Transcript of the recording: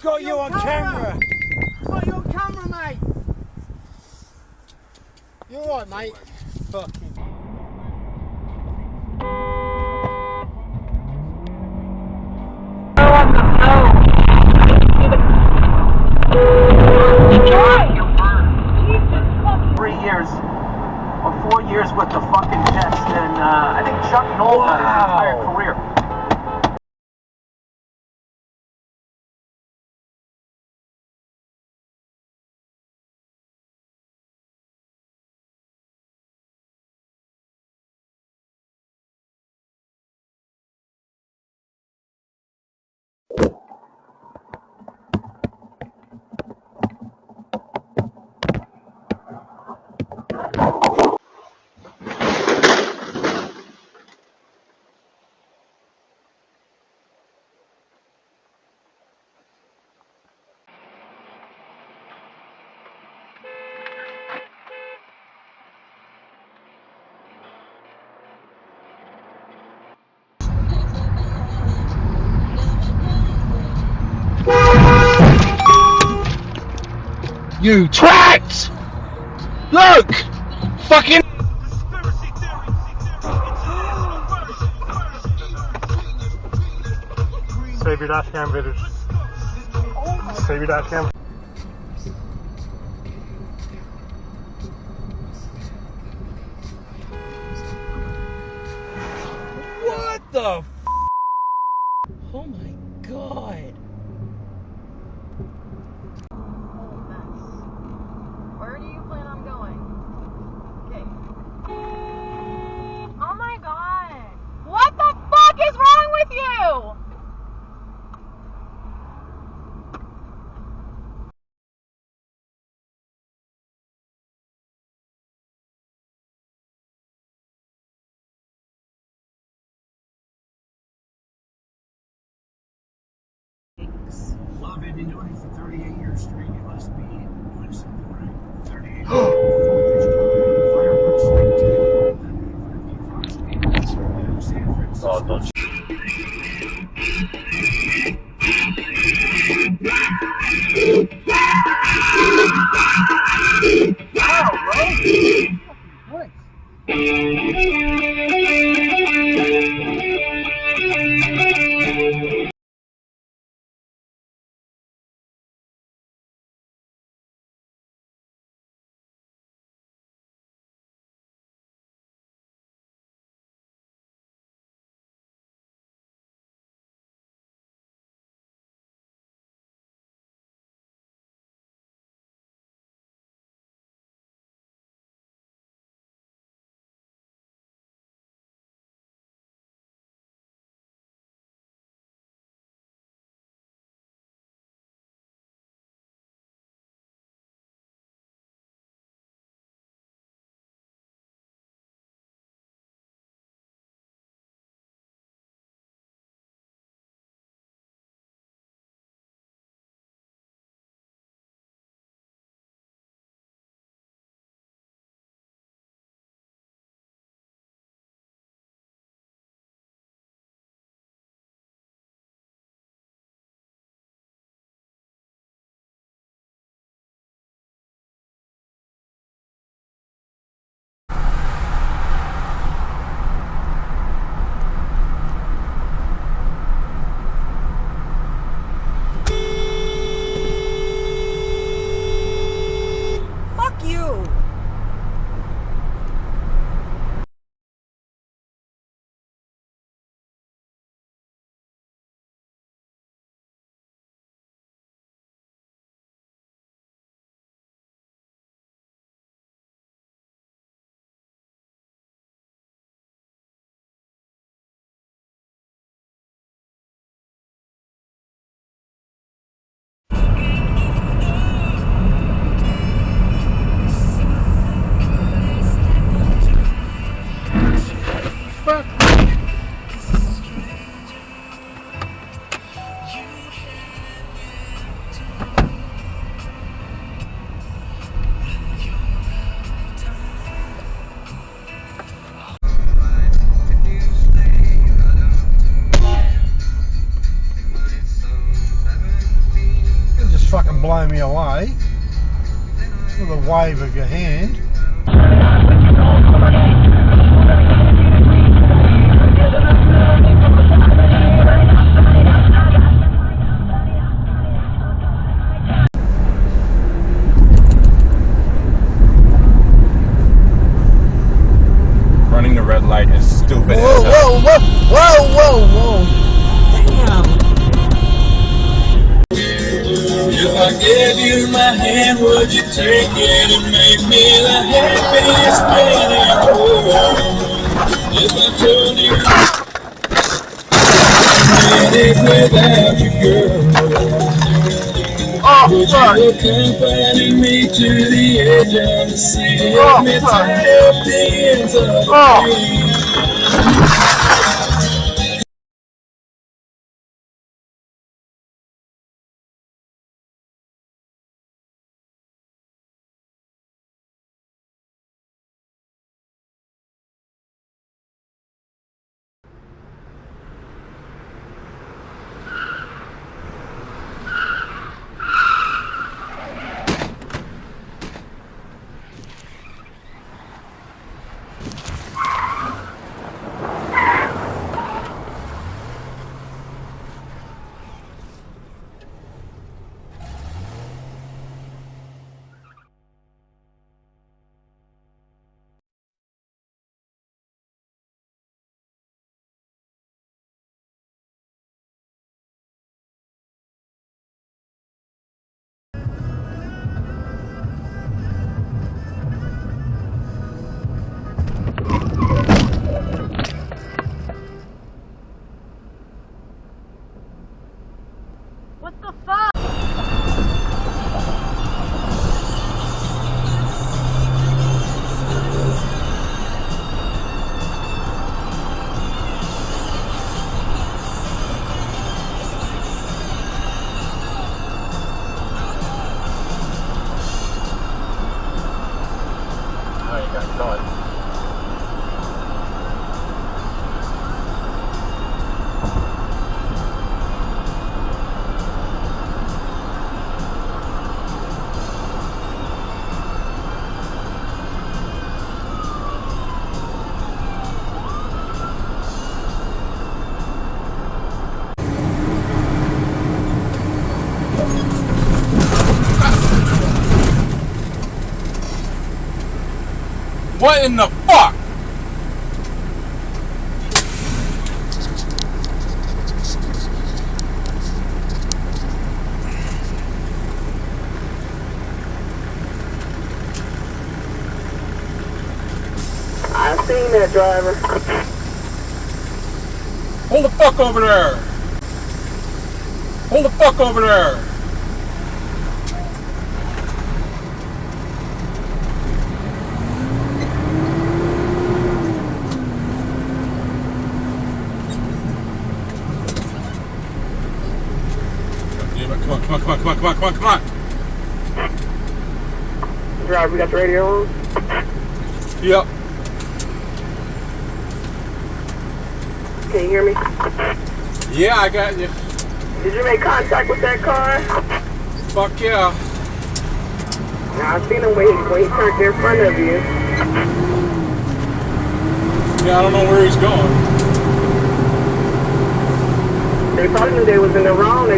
got you on camera. Got you on camera, mate. You alright, mate? Fucking. On the phone. 3 years or 4 years with the fucking Jets, and I think Chuck Noll had his entire career. You twat! Look! Fucking. Save your Dashcam videos. Save your Dashcam. What the f? Oh my god. Where do you plan on going? Okay. Oh my god. What the fuck is wrong with you? Well, if you've been doing it for 38 years straight, you must be doing something right. 38 fireworks linked to Oh, don't wave of your hand. Running the red light is stupid. Whoa, whoa, whoa, whoa, whoa, whoa. Damn. If I gave you my hand, would you take it and make me the happiest man in the world? If I told you I made it without you, girl, would you accompany me to the edge of the sea? Let me tie up the ends of the What the fuck? Oh, you got it going. What in the fuck? I've seen that driver. Hold the fuck over there. Hold the fuck over there. Come on. Driver, we got the radio on? Yep. Can you hear me? Yeah, I got you. Did you make contact with that car? Fuck yeah. Now, I've seen him when he turned in front of you. Yeah, I don't know where he's going. They probably knew they was in the wrong.